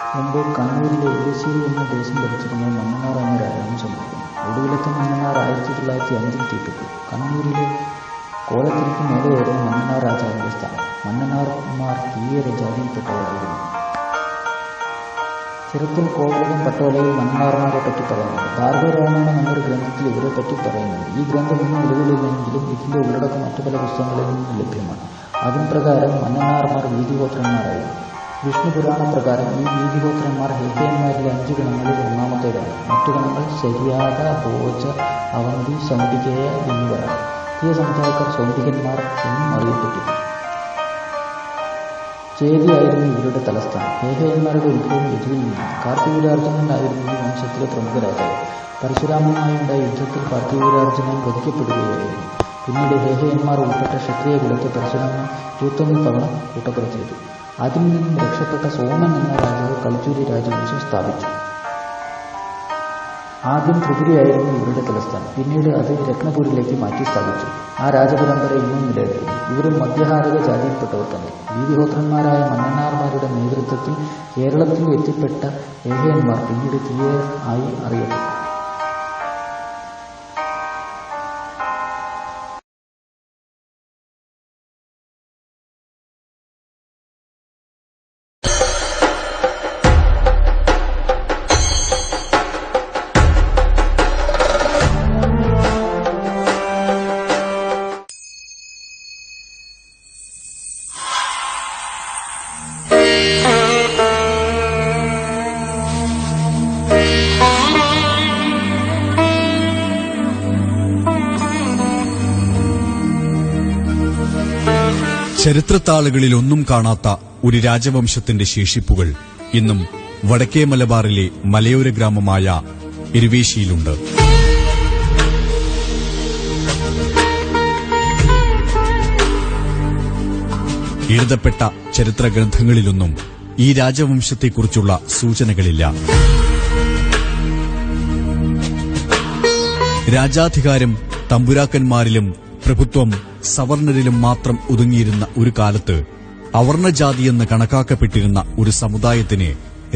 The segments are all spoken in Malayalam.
മുമ്പ് കണ്ണൂരിലെ ഉള്ളിശ്ശേരി എന്ന ദേശം ഭരിച്ചിരുന്ന മന്നനാർ എന്ന രാജവംശമായിരുന്നു. ഒടുവിലത്തെ മന്നനാർ 1905 തീപ്പെട്ടു. കണ്ണൂരിലെ കോലത്തിരിക്ക് മേലെയായിരുന്നു മന്നനാർ രാജാവിന്റെ സ്ഥാനം. മന്നനാർമാർ തീയര ജാതിയിൽപ്പെട്ടവരായിരുന്നു. ചെറുത്തിൽ കോവലകം പട്ടോലയിൽ മന്നനാർമാരെ പറ്റി പറയുന്നുണ്ട്. ഭാർഗവരാമായണം എന്നൊരു ഗ്രന്ഥത്തിൽ ഇവരെ പറ്റി പറയുന്നുണ്ട്. ഈ ഗ്രന്ഥം ഇന്നും നിലവിലില്ലെങ്കിലും ഇതിന്റെ ഉള്ളടക്കം മറ്റു പല പുസ്തകങ്ങളിൽ നിന്നും ലഭ്യമാണ്. അതിൻ പ്രകാരം മന്നനാർമാർ വീതിഗോത്രന്മാരായിരുന്നു. വിഷ്ണു പുരാണ പ്രകാരം ഈ വീതിഗോത്രന്മാർ ഹേഹയന്മാരിലെ 5 ഗണങ്ങളിൽ ഒന്നാമത്തേതാണ്. മറ്റു ഗണങ്ങൾ ശര്യാക, ഭോജ, അവന്തി, ശൗണ്ടികേയ എന്നിവരാണ്. തീയ സമുദായക്കാർ ശൗണ്ടികന്മാർ എന്നും അറിയപ്പെട്ടു. ചേതിയായിരുന്നു ഇവരുടെ തലസ്ഥാനം. ഹേഹയന്മാരുടെ ഉത്ഭവം യദുവിൽ നിന്നാണ്. കാർത്തികവീരാർജുനനായിരുന്നു ഈ വംശത്തിലെ പ്രമുഖ രാജാവ്. പരശുരാമനുമായുണ്ടായ യുദ്ധത്തിൽ കാർത്തികവീരാർജുനൻ വധിക്കപ്പെടുകയായിരുന്നു. പിന്നീട് ഹേഹയന്മാർ ഉൾപ്പെട്ട ക്ഷത്രിയ കുലത്തെ പരശുരാമൻ 21 തവണ കൂട്ടക്കൊല ചെയ്തു. അതിൽ നിന്നും രക്ഷപ്പെട്ട സോമൻ എന്ന രാജാവ് കളച്ചൂരി രാജവംശം സ്ഥാപിച്ചു. ആദ്യം ത്രിപുരയായിരുന്നു ഇവരുടെ തലസ്ഥാനം. പിന്നീട് അത് രത്നപൂരിലേക്ക് മാറ്റി സ്ഥാപിച്ചു. ആ രാജപരമ്പര ഇന്നും നിലനിൽക്കുന്നു. ഇവരും മധ്യഹാരക ജാതിയിൽപ്പെട്ടവർ തന്നെ. വീതിഗോത്രന്മാരായ മന്നനാർമാരുടെ നേതൃത്വത്തിൽ കേരളത്തിൽ എത്തിപ്പെട്ട ഹേഹയന്മാർ പിന്നീട് തീയർ ആയി അറിയപ്പെട്ടു. ചരിത്രത്താളുകളിലൊന്നും കാണാത്ത ഒരു രാജവംശത്തിന്റെ ശേഷിപ്പുകൾ ഇന്നും വടക്കേ മലബാറിലെ മലയോര ഗ്രാമമായ ഇരുവേശിയിലുണ്ട്. എഴുതപ്പെട്ട ചരിത്രഗ്രന്ഥങ്ങളിലൊന്നും ഈ രാജവംശത്തെക്കുറിച്ചുള്ള സൂചനകളില്ല. രാജാധികാരം തമ്പുരാക്കന്മാരിലും പ്രഭുത്വം സവർണരിലും മാത്രം ഒതുങ്ങിയിരുന്ന ഒരു കാലത്ത് അവർണജാതിയെന്ന് കണക്കാക്കപ്പെട്ടിരുന്ന ഒരു സമുദായത്തിന്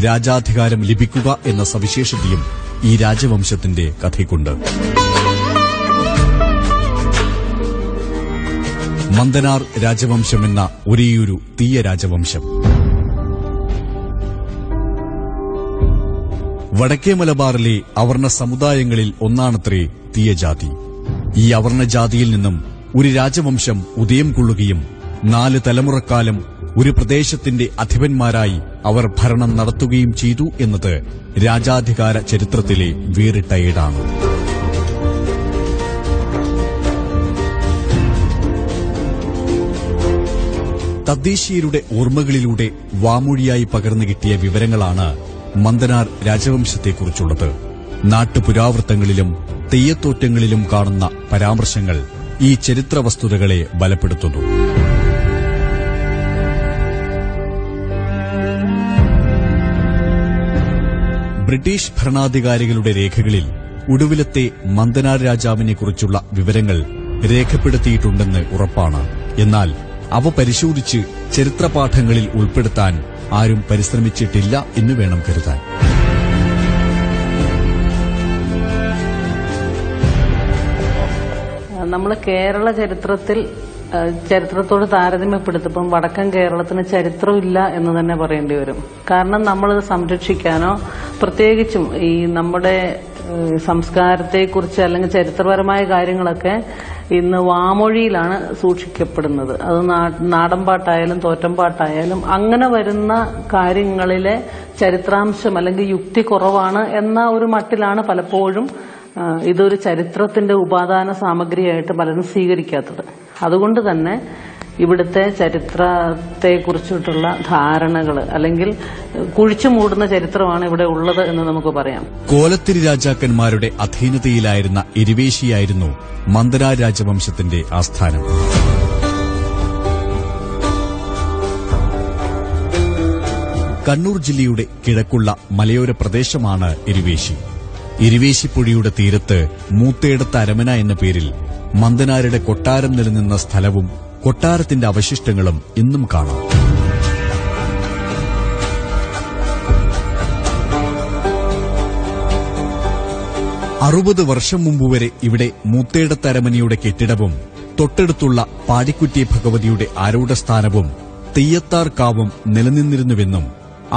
രാജാധികാരം ലഭിക്കുക എന്ന സവിശേഷതയും ഈ രാജവംശത്തിന്റെ കഥയ്ക്കുണ്ട്. മന്ദനാർ രാജവംശമെന്ന ഒരേയൊരു തീയ രാജവംശം. വടക്കേ മലബാറിലെ അവർണ സമുദായങ്ങളിൽ ഒന്നാണത്രേ തീയജാതി. ഈ അവർണജാതിയിൽ നിന്നും ഒരു രാജവംശം ഉദയം കൊള്ളുകയും 4 തലമുറക്കാലം ഒരു പ്രദേശത്തിന്റെ അധിപന്മാരായി അവർ ഭരണം നടത്തുകയും ചെയ്തു എന്നത് രാജാധികാര ചരിത്രത്തിലെ വേറിട്ട ഏടാണ്. തദ്ദേശീയരുടെ ഓർമ്മകളിലൂടെ വാമൊഴിയായി പകർന്നു കിട്ടിയ വിവരങ്ങളാണ് മന്ദനാർ രാജവംശത്തെക്കുറിച്ചുള്ളത്. നാട്ടുപുരാവൃത്തങ്ങളിലും തെയ്യത്തോറ്റങ്ങളിലും കാണുന്ന പരാമർശങ്ങൾ ഈ ചരിത്ര വസ്തുതകളെ ബലപ്പെടുത്തുന്നു. ബ്രിട്ടീഷ് ഭരണാധികാരികളുടെ രേഖകളിൽ ഒടുവിലത്തെ മന്ദനാർ രാജാവിനെക്കുറിച്ചുള്ള വിവരങ്ങൾ രേഖപ്പെടുത്തിയിട്ടുണ്ടെന്ന് ഉറപ്പാണ്. എന്നാൽ അവ പരിശോധിച്ച് ചരിത്രപാഠങ്ങളിൽ ഉൾപ്പെടുത്താൻ ആരും പരിശ്രമിച്ചിട്ടില്ല എന്ന് വേണം കരുതാൻ. നമ്മൾ കേരള ചരിത്രത്തോട് താരതമ്യപ്പെടുത്തുമ്പം വടക്കൻ കേരളത്തിന് ചരിത്രമില്ല എന്ന് തന്നെ പറയേണ്ടി വരും. കാരണം നമ്മളത് സംരക്ഷിക്കാനോ പ്രത്യേകിച്ചും ഈ നമ്മുടെ സംസ്കാരത്തെക്കുറിച്ച് അല്ലെങ്കിൽ ചരിത്രപരമായ കാര്യങ്ങളൊക്കെ ഇന്ന് വാമൊഴിയിലാണ് സൂക്ഷിക്കപ്പെടുന്നത്. അത് നാടൻപാട്ടായാലും തോറ്റംപാട്ടായാലും അങ്ങനെ വരുന്ന കാര്യങ്ങളിലെ ചരിത്രാംശം അല്ലെങ്കിൽ യുക്തി കുറവാണ് എന്ന ഒരു മട്ടിലാണ് പലപ്പോഴും ഇതൊരു ചരിത്രത്തിന്റെ ഉപാദാന സാമഗ്രിയായിട്ട് പലരും സ്വീകരിക്കാത്തത്. അതുകൊണ്ട് തന്നെ ഇവിടുത്തെ ചരിത്രത്തെക്കുറിച്ചിട്ടുള്ള ധാരണകൾ അല്ലെങ്കിൽ കുഴിച്ചു മൂടുന്ന ചരിത്രമാണ് ഇവിടെ ഉള്ളത് എന്ന് നമുക്ക് പറയാം. കോലത്തിരി രാജാക്കന്മാരുടെ അധീനതയിലായിരുന്ന ഇരുവേശിയായിരുന്നു മന്ദനാർ രാജവംശത്തിന്റെ ആസ്ഥാനം. കണ്ണൂർ ജില്ലയുടെ കിഴക്കുള്ള മലയോര പ്രദേശമാണ് ഇരുവേശി. ഇരുവേശിപ്പുഴയുടെ തീരത്ത് മൂത്തേടത്ത് അരമന എന്ന പേരിൽ മന്ദനാരുടെ കൊട്ടാരം നിലനിന്ന സ്ഥലവും കൊട്ടാരത്തിന്റെ അവശിഷ്ടങ്ങളും ഇന്നും കാണാം. 60 വർഷം മുമ്പ് വരെ ഇവിടെ മൂത്തേടത്ത് അരമനയുടെ കെട്ടിടവും തൊട്ടടുത്തുള്ള പാടിക്കുറ്റി ഭഗവതിയുടെ ആരൂഢസ്ഥാനവും തെയ്യത്താർ കാവും നിലനിന്നിരുന്നുവെന്നും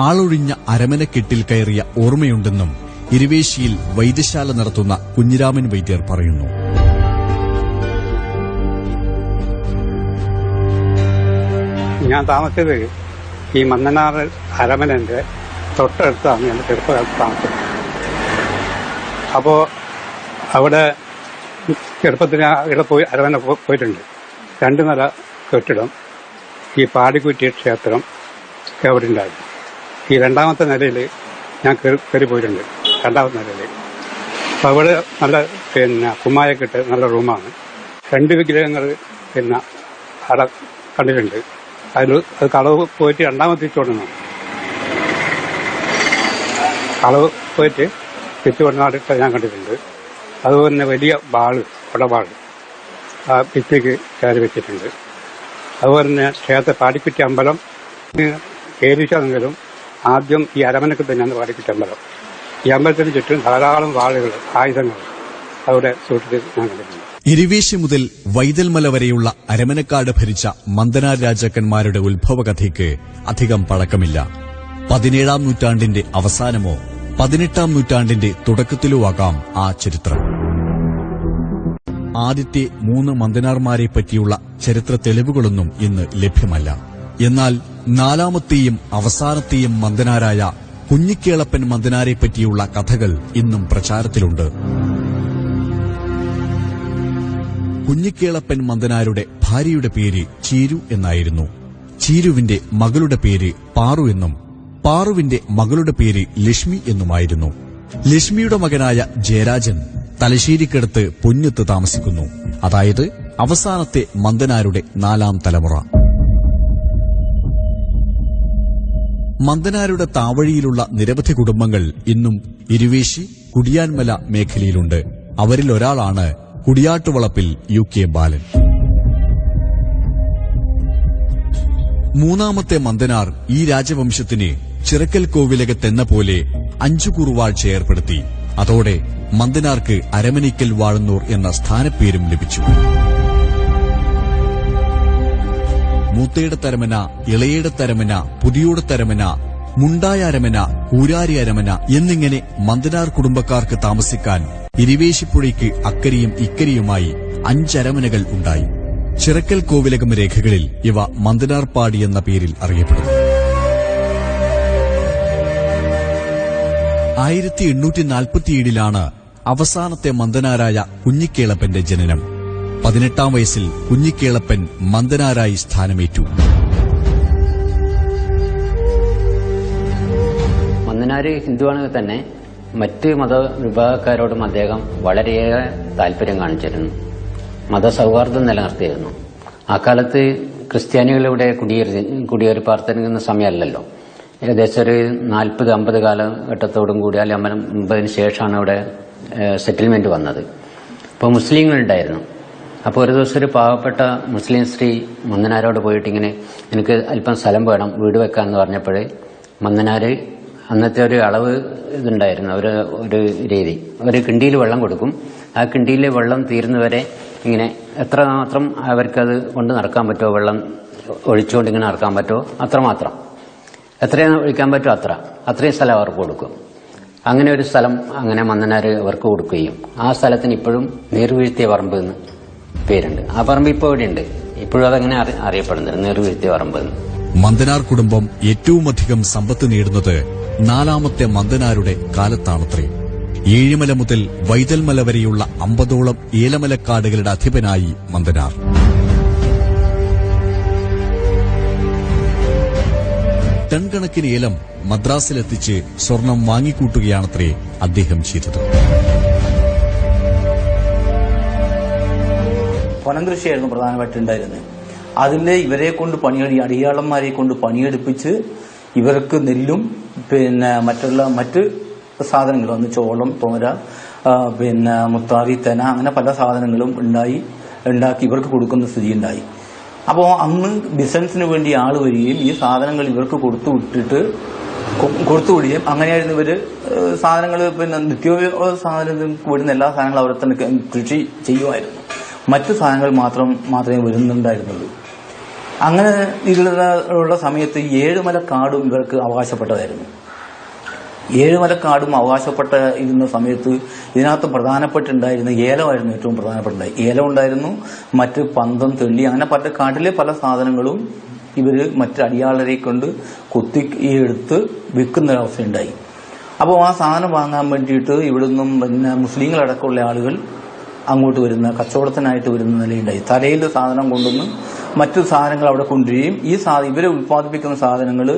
ആളൊഴിഞ്ഞ അരമനക്കെട്ടിൽ കയറിയ ഓർമ്മയുണ്ടെന്നും ഇരുവേശിയിൽ വൈദ്യശാല നടത്തുന്ന കുഞ്ഞിരാമൻ വൈദ്യർ പറയുന്നു. ഞാൻ താമസിച്ചത് ഈ മന്നനാർ അരമനന്റെ തൊട്ടടുത്താണ് ഞാൻ ചെറുപ്പകാലത്ത് താമസിച്ചത്. അപ്പോൾ അവിടെ ചെറുപ്പത്തിൽ ഇവിടെ പോയി അരമന പോയിട്ടുണ്ട്. 2 നില കെട്ടിടം, ഈ പാടിക്കുറ്റി ക്ഷേത്രം അവിടെ ഉണ്ടായിരുന്നു. ഈ 2ാമത്തെ നിലയിൽ ഞാൻ കയറി പോയിട്ടുണ്ട്. 2ാമത്തെ നിലയിൽ അപ്പോൾ അവിടെ നല്ല കുമ്മായൊക്കെ ഇട്ട് നല്ല റൂമാണ്. 2 വിഗ്രഹങ്ങൾ അവിടെ കണ്ടിട്ടുണ്ട്. അത് കളവ് പോയിട്ട് 2ാമത് തിരിച്ചുകൊണ്ടുവന്നു. കളവ് പോയിട്ട് തിരിച്ചുകൊണ്ടുവന്നിട്ട് ഞാൻ കണ്ടിട്ടുണ്ട്. അതുപോലെ തന്നെ വലിയ കുടവാള് ആ ഭിത്തിക്ക് കയറി വെച്ചിട്ടുണ്ട്. അതുപോലെ തന്നെ പാടിക്കുറ്റി അമ്പലം ഏരിച്ചാണെങ്കിലും ആദ്യം ഈ അരമനക്ക് തന്നെയാണ് പാടിക്കുറ്റി അമ്പലം. ഈ അമ്പലത്തിന് ചുറ്റും ധാരാളം വാളുകൾ, ആയുധങ്ങൾ അവിടെ സൂക്ഷിച്ച് ഞാൻ കണ്ടിട്ടുണ്ട്. ഇരുവേശി മുതൽ വൈതൽമല വരെയുള്ള അരമനക്കാട് ഭരിച്ച മന്ദനാർ രാജാക്കന്മാരുടെ ഉത്ഭവകഥയ്ക്ക് അധികം പഴക്കമില്ല. 17ാം നൂറ്റാണ്ടിന്റെ അവസാനമോ 18ാം നൂറ്റാണ്ടിന്റെ തുടക്കത്തിലോ ആകാം ആ ചരിത്രം. ആദ്യത്തെ 3 മന്ദനാർമാരെ പറ്റിയുള്ള ചരിത്ര തെളിവുകളൊന്നും ഇന്ന് ലഭ്യമല്ല. എന്നാൽ 4ാമത്തെയും അവസാനത്തെയും മന്ദനാരായ കുഞ്ഞിക്കേളപ്പൻ മന്ദനാരെ പറ്റിയുള്ള കഥകൾ ഇന്നും പ്രചാരത്തിലുണ്ട്. കുഞ്ഞിക്കേളപ്പൻ മന്ദനാരുടെ ഭാര്യയുടെ പേര് ചീരു എന്നായിരുന്നു. ചീരുവിന്റെ മകളുടെ പേര് പാറു എന്നും പാറുവിന്റെ മകളുടെ പേര് ലക്ഷ്മി എന്നുമായിരുന്നു. ലക്ഷ്മിയുടെ മകനായ ജയരാജൻ തലശ്ശേരിക്കടുത്ത് പൊന്നത്ത് താമസിക്കുന്നു. അതായത് അവസാനത്തെ മന്ദനാരുടെ 4ാം തലമുറ. മന്ദനാരുടെ താവഴിയിലുള്ള നിരവധി കുടുംബങ്ങൾ ഇന്നും ഇരുവേശി, കുടിയാൻമല മേഖലയിലുണ്ട്. അവരിൽ ഒരാളാണ് കുടിയാട്ടുവളപ്പിൽ UK ബാലൻ. 3ാമത്തെ മന്ദനാർ ഈ രാജവംശത്തിന് ചിറക്കൽ കോവിലകത്തെന്ന പോലെ 5 കുറുവാഴ്ച ഏർപ്പെടുത്തി. അതോടെ മന്ദനാർക്ക് അരമനയ്ക്കൽ വാഴുന്നോർ എന്ന സ്ഥാനപ്പേരും ലഭിച്ചു. മൂത്തേടത്തരമന, ഇളയേടത്തരമന, പുതിയോടത്തരമന, മുണ്ടായ അരമന, കൂരാരി അരമന എന്നിങ്ങനെ മന്ദനാർ കുടുംബക്കാർക്ക് താമസിക്കാൻ ഇരുവേശിപ്പുഴയ്ക്ക് അക്കരിയും ഇക്കരിയുമായി 5 അരമനകൾ ഉണ്ടായി. ചിറക്കൽ കോവിലകം രേഖകളിൽ ഇവ മന്ദനാർപ്പാടി എന്ന പേരിൽ അറിയപ്പെടുന്നു. 1847 അവസാനത്തെ മന്ദനാരായ കുഞ്ഞിക്കേളപ്പന്റെ ജനനം. 18ാം വയസ്സിൽ കുഞ്ഞിക്കേളപ്പൻ മന്ദനാരായി സ്ഥാനമേറ്റു. മന്ദനാര് ഹിന്ദുവാണെങ്കിൽ തന്നെ മറ്റ് മതവിഭാഗക്കാരോടും അദ്ദേഹം വളരെയേറെ താല്പര്യം കാണിച്ചിരുന്നു. മതസൗഹാർദ്ദം നിലനിർത്തിയിരുന്നു. ആ കാലത്ത് ക്രിസ്ത്യാനികളിവിടെ കുടിയേറി പാർത്തിരിക്കുന്ന സമയമല്ലല്ലോ. ഏകദേശം ഒരു 40-50 കാലഘട്ടത്തോടും കൂടി അല്ലെങ്കിൽ 50-ന് ശേഷമാണ് ഇവിടെ സെറ്റിൽമെന്റ് വന്നത്. അപ്പോൾ മുസ്ലിങ്ങളുണ്ടായിരുന്നു. അപ്പോൾ ഒരു ദിവസം ഒരു പാവപ്പെട്ട മുസ്ലിം സ്ത്രീ മന്ദനാരോട് പോയിട്ട് ഇങ്ങനെ എനിക്ക് അല്പം സ്ഥലം വേണം വീട് വെക്കാമെന്ന് പറഞ്ഞപ്പോൾ മന്ദനാര് അന്നത്തെ ഒരു അളവ് ഇതുണ്ടായിരുന്നു, ഒരു രീതി. ഒരു കിണ്ടിയിൽ വെള്ളം കൊടുക്കും. ആ കിണ്ടിയിൽ വെള്ളം തീരുന്നവരെ ഇങ്ങനെ എത്രമാത്രം അവർക്കത് കൊണ്ട് നടക്കാൻ പറ്റുമോ, വെള്ളം ഒഴിച്ചുകൊണ്ട് ഇങ്ങനെ നടക്കാൻ പറ്റുമോ അത്രമാത്രം, എത്രയും ഒഴിക്കാൻ പറ്റുമോ അത്രയും സ്ഥലം അവർക്ക് കൊടുക്കും. അങ്ങനെ ഒരു സ്ഥലം അങ്ങനെ മന്ദനാര് അവർക്ക് കൊടുക്കുകയും ആ സ്ഥലത്തിന് ഇപ്പോഴും നീർവീഴ്ത്തിയ പറമ്പ് എന്ന് പേരുണ്ട്. ആ പറമ്പ് ഇപ്പോൾ ഇവിടെയുണ്ട്. ഇപ്പോഴും അതങ്ങനെ അറിയപ്പെടുന്നത് നീർവീഴ്ത്തിയ പറമ്പ് എന്ന്. മന്ദനാർ കുടുംബം ഏറ്റവുമധികം സമ്പത്ത് നേടുന്നത് 4ാമത്തെ മന്ദനാരുടെ കാലത്താണത്രേ. ഏഴിമല മുതൽ വൈതൽമല വരെയുള്ള 50ഓളം ഏലമലക്കാടുകളുടെ അധിപനായി മന്ദനാർ. ടൺ കണക്കിന് ഏലം മദ്രാസിലെത്തിച്ച് സ്വർണം വാങ്ങിക്കൂട്ടുകയാണത്രേ അദ്ദേഹം ചെയ്തത്. വനം കൃഷിയായിരുന്നു പ്രധാനമായിട്ടുണ്ടായിരുന്നത്. അതിൽ ഇവരെ കൊണ്ട് അടിയാളന്മാരെ കൊണ്ട് പണിയെടുപ്പിച്ച് ഇവർക്ക് നെല്ലും മറ്റ് സാധനങ്ങളും, അന്ന് ചോളം, തോര, മുത്താറി, തെന, അങ്ങനെ പല സാധനങ്ങളും ഉണ്ടാക്കി ഇവർക്ക് കൊടുക്കുന്ന സ്ഥിതി ഉണ്ടായി. അപ്പോൾ അന്ന് ബിസിനസിന് വേണ്ടി ആൾ വരികയും ഈ സാധനങ്ങൾ ഇവർക്ക് കൊടുത്തു വിട്ടിട്ട് കൊടുത്തുകൂടിയും അങ്ങനെയായിരുന്നു ഇവര് സാധനങ്ങൾ പിന്നെ നിത്യോപയോഗ സാധനത്തിൽ വിടുന്ന എല്ലാ സാധനങ്ങളും അവിടെ തന്നെ കൃഷി ചെയ്യുമായിരുന്നു. മറ്റു സാധനങ്ങൾ മാത്രമേ വരുന്നുണ്ടായിരുന്നുള്ളൂ. അങ്ങനെ ഇതിലുള്ള സമയത്ത് ഏഴുമലക്കാടും ഇവർക്ക് അവകാശപ്പെട്ടതായിരുന്നു. ഏഴുമലക്കാടും അവകാശപ്പെട്ട ഇരുന്ന സമയത്ത് ഇതിനകത്ത് പ്രധാനപ്പെട്ടുണ്ടായിരുന്ന ഏലമായിരുന്നു ഏറ്റവും പ്രധാനപ്പെട്ടതായി. ഏലം ഉണ്ടായിരുന്നു, മറ്റ് പന്തം, തെള്ളി, അങ്ങനെ കാട്ടിലെ പല സാധനങ്ങളും ഇവര് മറ്റ് അടിയാളരെ കൊണ്ട് കൊത്തി എടുത്ത് വിൽക്കുന്ന ഒരവസ്ഥയുണ്ടായി. അപ്പോൾ ആ സാധനം വാങ്ങാൻ വേണ്ടിയിട്ട് ഇവിടുന്നും പിന്നെ മുസ്ലിങ്ങളടക്കമുള്ള ആളുകൾ അങ്ങോട്ട് വരുന്ന കച്ചവടത്തിനായിട്ട് വരുന്ന നിലയുണ്ടായി. തലയിൽ സാധനം കൊണ്ടുവന്ന് മറ്റു സാധനങ്ങൾ അവിടെ കൊണ്ടുവരികയും ഇവരെ ഉത്പാദിപ്പിക്കുന്ന സാധനങ്ങൾ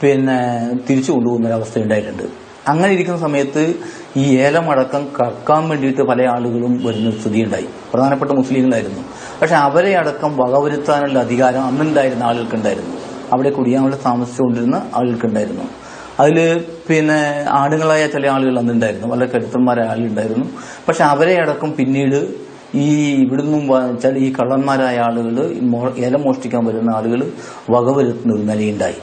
പിന്നെ തിരിച്ചു കൊണ്ടുപോകുന്ന ഒരവസ്ഥ ഉണ്ടായിട്ടുണ്ട്. അങ്ങനെ ഇരിക്കുന്ന സമയത്ത് ഈ ഏലമടക്കം കറക്കാൻ വേണ്ടിയിട്ട് പല ആളുകളും വരുന്ന സ്ഥിതിയുണ്ടായി. പ്രധാനപ്പെട്ട മുസ്ലിങ്ങളായിരുന്നു. പക്ഷെ അവരെ അടക്കം വകവരുത്താനുള്ള അധികാരം അന്നുണ്ടായിരുന്ന ആളുകൾക്കുണ്ടായിരുന്നു. അവിടെ കുടിയാമല താമസിച്ചുകൊണ്ടിരുന്ന ആളുകൾക്കുണ്ടായിരുന്നു. അതിൽ പിന്നെ ആണുങ്ങളായ ചില ആളുകൾ അന്നുണ്ടായിരുന്നു, വളരെ കരുത്തന്മാരായ ആളുകളുണ്ടായിരുന്നു. പക്ഷെ അവരെ അടക്കം പിന്നീട് ഇവിടുന്നും ചില ഈ കള്ളന്മാരായ ആളുകൾ, ഏലം മോഷ്ടിക്കാൻ വരുന്ന ആളുകൾ വകവരുത്തുന്ന ഒരു നിലയുണ്ടായി.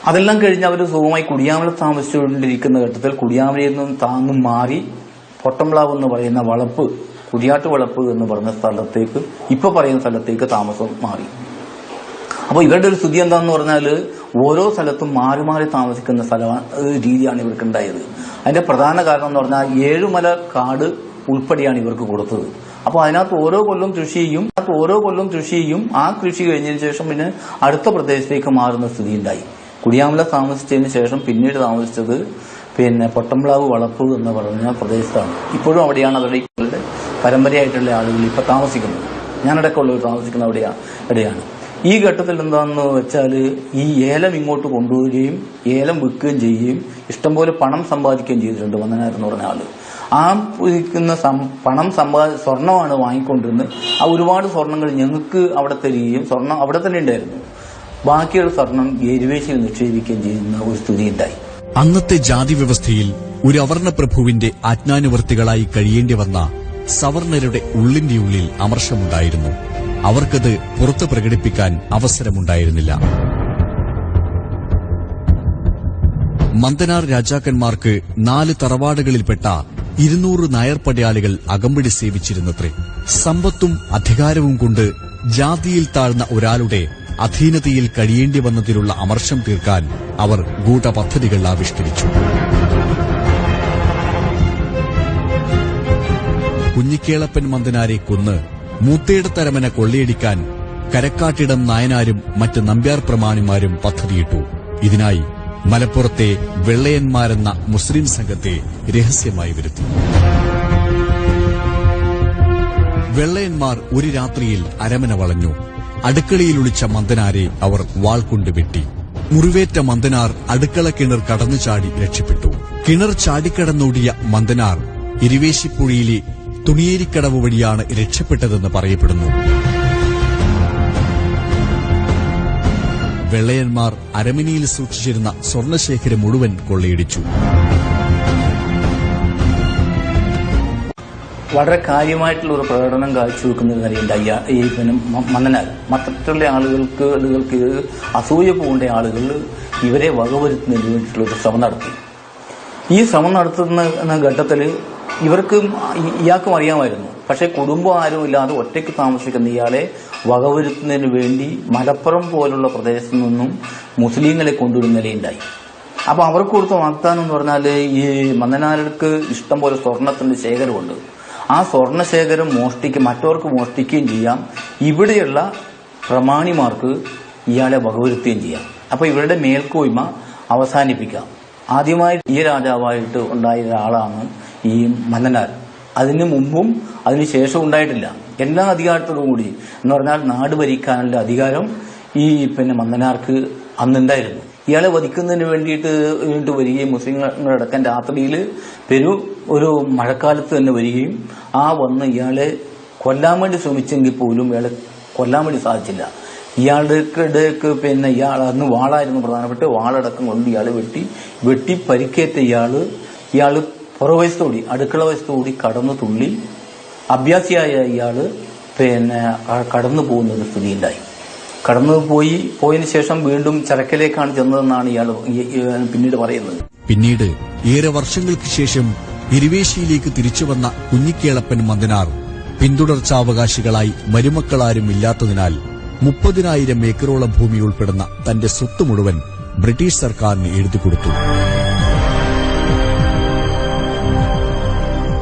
അതെല്ലാം കഴിഞ്ഞ് അവർ സുഖമായി കുടിയാമല താമസിച്ചുകൊണ്ടിരിക്കുന്ന ഘട്ടത്തിൽ കുടിയാമലയിൽ നിന്നും താന്നും മാറി പൊട്ടംപ്ലാവ് എന്ന് പറയുന്ന വളപ്പ്, കുടിയാട്ട് വളപ്പ് എന്ന് പറഞ്ഞ സ്ഥലത്തേക്ക്, ഇപ്പൊ പറയുന്ന സ്ഥലത്തേക്ക് താമസം മാറി. അപ്പോൾ ഇവരുടെ ഒരു സ്ഥിതി എന്താണെന്ന് പറഞ്ഞാൽ ഓരോ സ്ഥലത്തും മാറി മാറി താമസിക്കുന്ന രീതിയാണ് ഇവർക്ക് ഉണ്ടായത്. അതിന്റെ പ്രധാന കാരണം എന്ന് പറഞ്ഞാൽ ഏഴുമല കാട് ഉൾപ്പെടെയാണ് ഇവർക്ക് കൊടുത്തത്. അപ്പോൾ അതിനകത്ത് ഓരോ കൊല്ലം കൃഷി ചെയ്യും. ആ കൃഷി കഴിഞ്ഞതിന് ശേഷം പിന്നെ അടുത്ത പ്രദേശത്തേക്ക് മാറുന്ന സ്ഥിതി ഉണ്ടായി. കുടിയാമല താമസിച്ചതിന് ശേഷം പിന്നീട് താമസിച്ചത് പിന്നെ പൊട്ടംപ്ലാവ് വളപ്പ് എന്ന് പറഞ്ഞ പ്രദേശത്താണ്. ഇപ്പോഴും അവിടെയാണ് അവരുടെ പരമ്പരയായിട്ടുള്ള ആളുകൾ ഇപ്പൊ താമസിക്കുന്നത്. ഞാനടക്കമുള്ളവർ താമസിക്കുന്ന അവിടെയാണ്. ഈ ഘട്ടത്തിൽ എന്താണെന്ന് വെച്ചാൽ ഈ ഏലം ഇങ്ങോട്ട് കൊണ്ടുവരികയും ഏലം വിൽക്കുകയും ചെയ്യുകയും ഇഷ്ടംപോലെ പണം സമ്പാദിക്കുകയും ചെയ്തിട്ടുണ്ട് മന്നനാർ എന്ന് പറഞ്ഞ ആള്. ആ വിൽക്കുന്ന പണം സ്വർണ്ണമാണ് വാങ്ങിക്കൊണ്ടിരുന്നത്. ആ ഒരുപാട് സ്വർണ്ണങ്ങൾ ഞങ്ങൾക്ക് അവിടെ തരികയും സ്വർണ്ണം അവിടെ തന്നെ ഉണ്ടായിരുന്നു. ബാക്കിയുള്ള സ്വർണം എരുവേശിയിൽ നിക്ഷേപിക്കുകയും ചെയ്യുന്ന ഒരു സ്ഥിതി ഉണ്ടായി. അന്നത്തെ ജാതി വ്യവസ്ഥയിൽ ഒരു അവർണ പ്രഭുവിന്റെ ആജ്ഞാനുവർത്തികളായി കഴിയേണ്ടി വന്ന സവർണരുടെ ഉള്ളിന്റെ ഉള്ളിൽ അമർഷമുണ്ടായിരുന്നു. അവർക്കത് പുറത്ത് പ്രകടിപ്പിക്കാൻ അവസരമുണ്ടായിരുന്നില്ല. മന്ദനാർ രാജാക്കന്മാർക്ക് 4 തറവാടുകളിൽപ്പെട്ട 200 നായർ പടയാളികൾ അകമ്പടി സേവിച്ചിരുന്നത്രേ. സമ്പത്തും അധികാരവും കൊണ്ട് ജാതിയിൽ താഴ്ന്ന ഒരാളുടെ അധീനതയിൽ കഴിയേണ്ടി വന്നതിലുള്ള അമർഷം തീർക്കാൻ അവർ ഗൂഢപദ്ധതികൾ ആവിഷ്കരിച്ചു. കുഞ്ഞിക്കേളപ്പൻ മന്ദനാരെ കൊന്ന് മൂത്തേടത്തരമന കൊള്ളയടിക്കാൻ കരക്കാട്ടിടം നായനാരും മറ്റ് നമ്പ്യാർ പ്രമാണിമാരും പദ്ധതിയിട്ടു. ഇതിനായി മലപ്പുറത്തെ വെള്ളയന്മാരെന്ന മുസ്ലിം സംഘത്തെ രഹസ്യമായി വരുത്തി. വെള്ളയന്മാർ ഒരു രാത്രിയിൽ അരമന വളഞ്ഞു. അടുക്കളയിൽ ഒളിച്ച മന്ദനാരെ അവർ വാൾ കൊണ്ട് വെട്ടി. മുറിവേറ്റ മന്ദനാർ അടുക്കള കിണർ കടന്നുചാടി രക്ഷപ്പെട്ടു. കിണർ ചാടിക്കടന്നോടിയ മന്ദനാർ ഇരുവേശിപ്പുഴയിലെ തുണിയേരിക്കടവ് വഴിയാണ് രക്ഷപ്പെട്ടതെന്ന് പറയപ്പെടുന്നു. വെള്ളയന്മാർ അരമനയിൽ സൂക്ഷിച്ചിരുന്ന സ്വർണശേഖരം മുഴുവൻ കൊള്ളയടിച്ചു. വളരെ കാര്യമായിട്ടുള്ള ഒരു പ്രകടനം കാഴ്ചവെക്കുന്ന നിലയുണ്ടായി ഈ മന്നനാർ. മറ്റുള്ള ആളുകൾക്ക് അസൂയ പോകേണ്ട ആളുകൾ ഇവരെ വകവരുത്തുന്നതിന് വേണ്ടിയിട്ടുള്ള ഒരു ശ്രമം നടത്തി. ഈ ശ്രമം നടത്തുന്ന ഘട്ടത്തിൽ ഇയാൾക്കും അറിയാമായിരുന്നു. പക്ഷെ കുടുംബം ആരും ഇല്ലാതെ ഒറ്റയ്ക്ക് താമസിക്കുന്ന ഇയാളെ വകവരുത്തുന്നതിന് വേണ്ടി മലപ്പുറം പോലുള്ള പ്രദേശത്തു നിന്നും മുസ്ലിങ്ങളെ കൊണ്ടുവരുന്ന നിലയുണ്ടായി. അപ്പൊ അവർക്ക് കൊടുത്ത വാഗ്ദാനം എന്ന് പറഞ്ഞാൽ ഈ മന്നനാർക്ക് ഇഷ്ടം പോലെ സ്വർണത്തിന്റെ ശേഖരമുണ്ട്. ആ സ്വർണശേഖരം മറ്റവർക്ക് മോഷ്ടിക്കുകയും ചെയ്യാം, ഇവിടെയുള്ള പ്രമാണിമാർക്ക് ഇയാളെ വകവരുത്തുകയും ചെയ്യാം. അപ്പൊ ഇവരുടെ മേൽക്കോയ്മ അവസാനിപ്പിക്കാം. ആദ്യമായി ഈ രാജാവായിട്ട് ഉണ്ടായ ഒരാളാണ് ഈ മന്നനാർ. അതിനു മുമ്പും അതിനുശേഷം ഉണ്ടായിട്ടില്ല. എല്ലാ അധികാരത്തോടും കൂടി എന്ന് പറഞ്ഞാൽ നാട് ഭരിക്കാനുള്ള അധികാരം ഈ മന്നനാർക്ക് അന്നുണ്ടായിരുന്നു. ഇയാളെ വധിക്കുന്നതിന് വേണ്ടിയിട്ട് വരികയും മുസ്ലിങ്ങളടക്കം രാത്രിയിൽ ഒരു മഴക്കാലത്ത് തന്നെ വരികയും വന്ന് ഇയാളെ കൊല്ലാൻ വേണ്ടി ശ്രമിച്ചെങ്കിൽ പോലും ഇയാളെ കൊല്ലാൻ വേണ്ടി സാധിച്ചില്ല. ഇയാളുടെ ഇയാൾ അന്ന് വാളായിരുന്നു പ്രധാനപ്പെട്ട വാളടക്കം കൊണ്ട് ഇയാളെ വെട്ടി പരിക്കേറ്റ ഇയാള് പുറവശത്തോടി അടുക്കള വശത്തോടി കടന്നു തുള്ളി അഭ്യാസിയായ ഇയാള് കടന്നു പോകുന്ന ഒരു സ്ഥിതി ഉണ്ടായി. പോയതിനു ശേഷം വീണ്ടും ചരക്കലേക്കാണ് ചെന്നതെന്നാണ് ഇയാൾ പിന്നീട് പറയുന്നത്. പിന്നീട് ഏറെ വർഷങ്ങൾക്ക് ശേഷം എരുവേശിയിലേക്ക് തിരിച്ചുവന്ന കുഞ്ഞിക്കേളപ്പൻ മന്ദനാർ പിന്തുടർച്ചാവകാശികളായി മരുമക്കളാരും ഇല്ലാത്തതിനാൽ 30,000 ഏക്കറോളം ഭൂമി ഉൾപ്പെടുന്ന തന്റെ സ്വത്ത് മുഴുവൻ ബ്രിട്ടീഷ് സർക്കാരിന് എഴുതിക്കൊടുത്തു.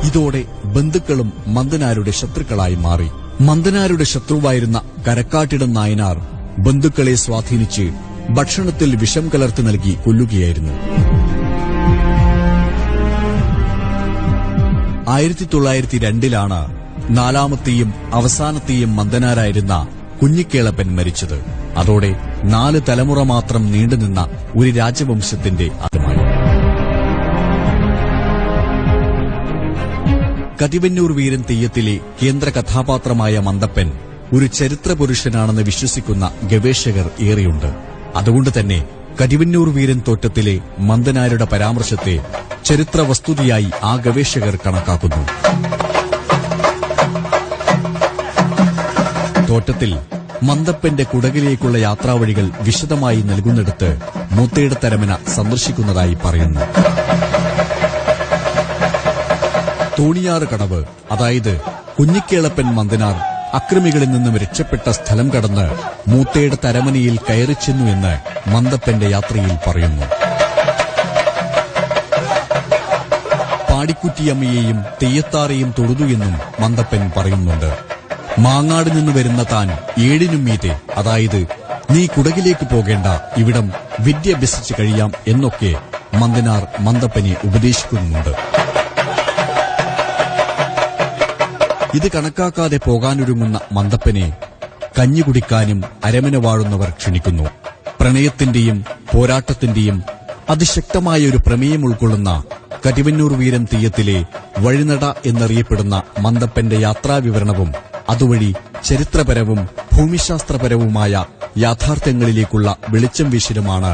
ഇതോടെ ബന്ധുക്കളും മന്ദനാരുടെ ശത്രുക്കളായി മാറി. മന്ദനാരുടെ ശത്രുവായിരുന്ന കരക്കാട്ടിടം നായനാർ ബന്ധുക്കളെ സ്വാധീനിച്ച് ഭക്ഷണത്തിൽ വിഷം കലർത്തി നൽകി കൊല്ലുകയായിരുന്നു. 1902 നാലാമത്തെയും അവസാനത്തെയും മന്ദനാരായിരുന്ന കുഞ്ഞിക്കേളപ്പൻ മരിച്ചത്. അതോടെ 4 തലമുറ മാത്രം നീണ്ടുനിന്ന ഒരു രാജവംശത്തിന്റെ അന്തമായി. കതിവന്നൂർ വീരൻ തെയ്യത്തിലെ കേന്ദ്ര കഥാപാത്രമായ മന്ദപ്പൻ ഒരു ചരിത്ര പുരുഷനാണെന്ന് വിശ്വസിക്കുന്ന ഗവേഷകർ ഏറെയുണ്ട്. അതുകൊണ്ട് തന്നെ കതിവന്നൂർ വീരൻ തോറ്റത്തിലെ മന്ദനാരുടെ പരാമർശത്തെ ചരിത്ര വസ്തുതയായി ആ ഗവേഷകർ കണക്കാക്കുന്നു. തോറ്റത്തിൽ മന്ദപ്പന്റെ കുടകിലേക്കുള്ള യാത്രാവഴികൾ വിശദമായി നൽകുന്നിടത്ത് മൂത്തേട തരമന സന്ദർശിക്കുന്നതായി പറയുന്നു. തോണിയാറ് കടവ്, അതായത് കുഞ്ഞിക്കേളപ്പൻ മന്ദനാർ അക്രമികളിൽ നിന്നും രക്ഷപ്പെട്ട സ്ഥലം കടന്ന് മൂത്തേട തരമനയിൽ കയറിച്ചെന്നു എന്ന് മന്ദപ്പന്റെ യാത്രയിൽ പറയുന്നു. പാടിക്കുറ്റിയമ്മയെയും തെയ്യത്താറെയും തൊഴുതു എന്നും മന്ദപ്പൻ പറയുന്നുണ്ട്. മാങ്ങാട് നിന്ന് വരുന്ന താൻ 7 മീതെ, അതായത് നീ കുടകിലേക്ക് പോകേണ്ട, ഇവിടം വിദ്യ അഭ്യസിച്ച് കഴിയാം എന്നൊക്കെ മന്ദനാർ മന്ദപ്പനെ ഉപദേശിക്കുന്നുണ്ട്. ഇത് കണക്കാക്കാതെ പോകാനൊരുങ്ങുന്ന മന്ദപ്പനെ കഞ്ഞി കുടിക്കാനും അരമന വാഴുന്നവർ ക്ഷണിക്കുന്നു. പ്രണയത്തിന്റെയും പോരാട്ടത്തിന്റെയും അതിശക്തമായ ഒരു പ്രമേയം ഉൾക്കൊള്ളുന്ന കതിവന്നൂർ വീരൻ തെയ്യത്തിലെ വഴിനട എന്നറിയപ്പെടുന്ന മന്ദപ്പന്റെ യാത്രാവിവരണവും അതുവഴി ചരിത്രപരവും ഭൂമിശാസ്ത്രപരവുമായ യാഥാർത്ഥ്യങ്ങളിലേക്കുള്ള വെളിച്ചം വീശലുമാണ്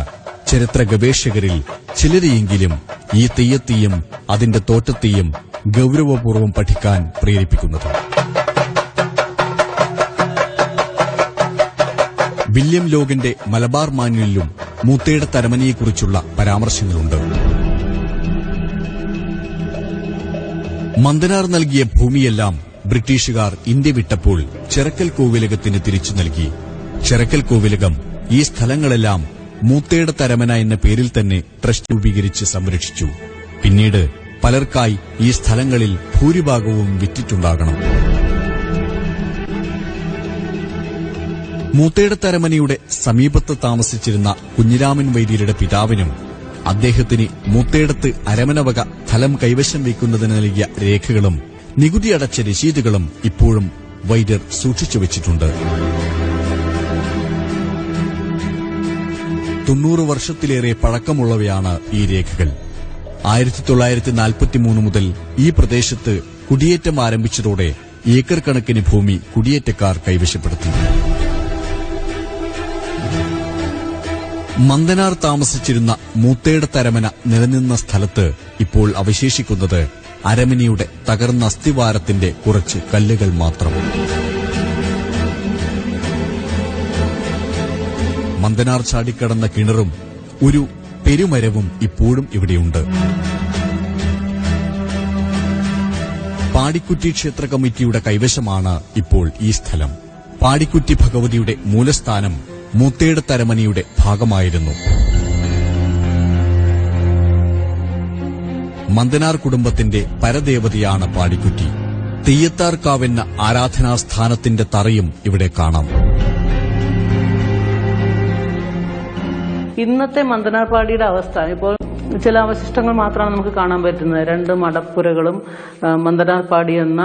ചരിത്ര ഗവേഷകരിൽ ചിലരെയെങ്കിലും ഈ തെയ്യത്തെയും അതിന്റെ തോറ്റത്തെയും ഗൌരവപൂർവ്വം പഠിക്കാൻ പ്രേരിപ്പിക്കുന്നത്. വില്യം ലോഗിന്റെ മലബാർ മാനുവലിലും മൂത്തേട തരമനയെക്കുറിച്ചുള്ള പരാമർശങ്ങളുണ്ട്. മന്ദനാർ നൽകിയ ഭൂമിയെല്ലാം ബ്രിട്ടീഷുകാർ ഇന്ത്യ വിട്ടപ്പോൾ ചെറക്കൽ കോവിലകത്തിന് തിരിച്ചു നൽകി. ചെറക്കൽ കോവിലകം ഈ സ്ഥലങ്ങളെല്ലാം മൂത്തേട തരമന എന്ന പേരിൽ തന്നെ ട്രസ്റ്റ് രൂപീകരിച്ച് സംരക്ഷിച്ചു. പിന്നീട് പലർക്കായി ഈ സ്ഥലങ്ങളിൽ ഭൂരിഭാഗവും വിറ്റിട്ടുണ്ടാകണം. മൂത്തേട തരമനയുടെ സമീപത്ത് താമസിച്ചിരുന്ന കുഞ്ഞിരാമൻ വൈദ്യരുടെ പിതാവിനും അദ്ദേഹത്തിന് മൂത്തേടത്ത് അരമനവക സ്ഥലം കൈവശം വയ്ക്കുന്നതിന് നൽകിയ രേഖകളും നികുതി അടച്ച രശീതുകളും ഇപ്പോഴും വൈദ്യർ സൂക്ഷിച്ചുവച്ചിട്ടുണ്ട്. 90 വർഷത്തിലേറെ പഴക്കമുള്ളവയാണ് ഈ രേഖകൾ. 1943 മുതൽ ഈ പ്രദേശത്ത് കുടിയേറ്റം ആരംഭിച്ചതോടെ ഏക്കർ കണക്കിന് ഭൂമി കുടിയേറ്റക്കാർ കൈവശപ്പെടുത്തി. മന്ദനാർ താമസിച്ചിരുന്ന മൂത്തേട തരമന നിലനിന്ന സ്ഥലത്ത് ഇപ്പോൾ അവശേഷിക്കുന്നത് അരമനയുടെ തകർന്ന അസ്ഥിവാരത്തിന്റെ കുറച്ച് കല്ലുകൾ മാത്രം. മന്ദനാർ ചാടിക്കടന്ന കിണറും ഒരു പെരുമരവും ഇപ്പോഴും ഇവിടെയുണ്ട്. പാടിക്കുറ്റി ക്ഷേത്ര കമ്മിറ്റിയുടെ കൈവശമാണ് ഇപ്പോൾ ഈ സ്ഥലം. പാടിക്കുറ്റി ഭഗവതിയുടെ മൂലസ്ഥാനം മൂത്തേട തരമനയുടെ ഭാഗമായിരുന്നു. മന്ദനാർ കുടുംബത്തിന്റെ പരദേവതയാണ് പാടിക്കുറ്റി. തെയ്യത്താർക്കാവെന്ന ആരാധനാസ്ഥാനത്തിന്റെ തറയും ഇവിടെ കാണാം. ഇന്നത്തെ മന്ദനാർപാടിയുടെ അവസ്ഥ ഇപ്പോൾ ചില അവശിഷ്ടങ്ങൾ മാത്രമാണ് നമുക്ക് കാണാൻ പറ്റുന്നത്. 2 മടപ്പുരകളും മന്ദനാർപാടി എന്ന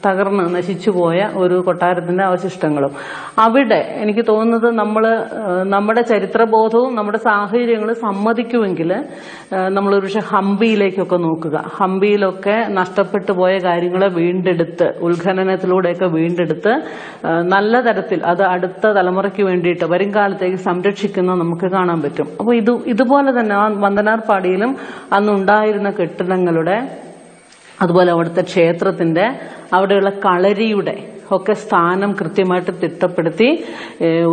തകർന്ന് നശിച്ചുപോയ ഒരു കൊട്ടാരത്തിന്റെ അവശിഷ്ടങ്ങളും. അവിടെ എനിക്ക് തോന്നുന്നത് നമ്മുടെ ചരിത്രബോധവും നമ്മുടെ സാഹചര്യങ്ങളും സമ്മതിക്കുമെങ്കിൽ നമ്മളൊരു പക്ഷെ ഹംപിയിലേക്കൊക്കെ നോക്കുക. ഹംപിയിലൊക്കെ നഷ്ടപ്പെട്ടു പോയ കാര്യങ്ങളെ വീണ്ടെടുത്ത് ഉത്ഖനനത്തിലൂടെയൊക്കെ വീണ്ടെടുത്ത് നല്ല തരത്തിൽ അത് അടുത്ത തലമുറയ്ക്ക് വേണ്ടിയിട്ട് വരും കാലത്തേക്ക് സംരക്ഷിക്കുന്ന നമുക്ക് കാണാൻ പറ്റും. അപ്പോൾ ഇതുപോലെ തന്നെ ആ മന്ദനാർപാടിയിലും അന്നുണ്ടായിരുന്ന കെട്ടിടങ്ങളുടെ അതുപോലെ അവിടുത്തെ ക്ഷേത്രത്തിന്റെ അവിടെയുള്ള കളരിയുടെ ഒക്കെ സ്ഥാനം കൃത്യമായിട്ട് തിട്ടപ്പെടുത്തി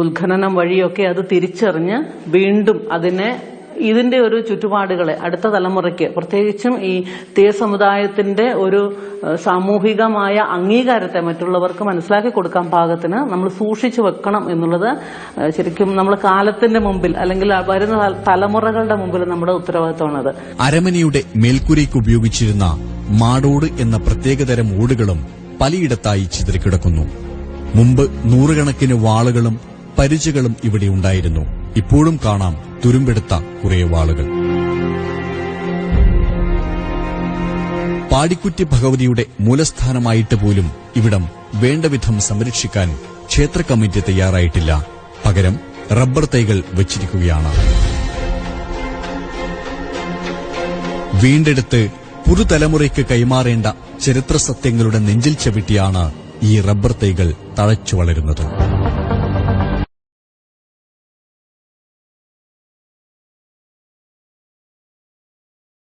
ഉത്ഖനനം വഴിയൊക്കെ അത് തിരിച്ചറിഞ്ഞ് വീണ്ടും ഇതിന്റെ ഒരു ചുറ്റുപാടുകളെ അടുത്ത തലമുറയ്ക്ക്, പ്രത്യേകിച്ചും ഈ തീയ സമുദായത്തിന്റെ ഒരു സാമൂഹികമായ അംഗീകാരത്തെ മറ്റുള്ളവർക്ക് മനസ്സിലാക്കി കൊടുക്കാൻ പാകത്തിന് നമ്മൾ സൂക്ഷിച്ചു വെക്കണം എന്നുള്ളത് ശരിക്കും നമ്മൾ കാലത്തിന്റെ മുമ്പിൽ അല്ലെങ്കിൽ വരുന്ന തലമുറകളുടെ മുമ്പിൽ നമ്മുടെ ഉത്തരവാദിത്തമാണത്. അരമനയുടെ മേൽക്കൂരയ്ക്ക് ഉപയോഗിച്ചിരുന്ന മാടോട് എന്ന പ്രത്യേകതരം ഓടുകളും പലയിടത്തായി ചിതറിക്കിടക്കുന്നു. മുമ്പ് നൂറുകണക്കിന് വാളുകളും പരിചകളും ഇവിടെ ഉണ്ടായിരുന്നു. ഇപ്പോഴും കാണാം തുരുമ്പെടുത്ത കുറെ വാളുകൾ. പാടിക്കുറ്റി ഭഗവതിയുടെ മൂലസ്ഥാനമായിട്ട് പോലും ഇവിടം വേണ്ടവിധം സംരക്ഷിക്കാൻ ക്ഷേത്ര കമ്മിറ്റി തയ്യാറായിട്ടില്ല. പകരം റബ്ബർ തൈകൾ വച്ചിരിക്കുകയാണ്. വീണ്ടെടുത്ത് പുതുതലമുറയ്ക്ക് കൈമാറേണ്ട ചരിത്ര സത്യങ്ങളുടെ നെഞ്ചിൽ ചവിട്ടിയാണ് ഈ റബ്ബർ തൈകൾ തഴച്ചു വളരുന്നത്.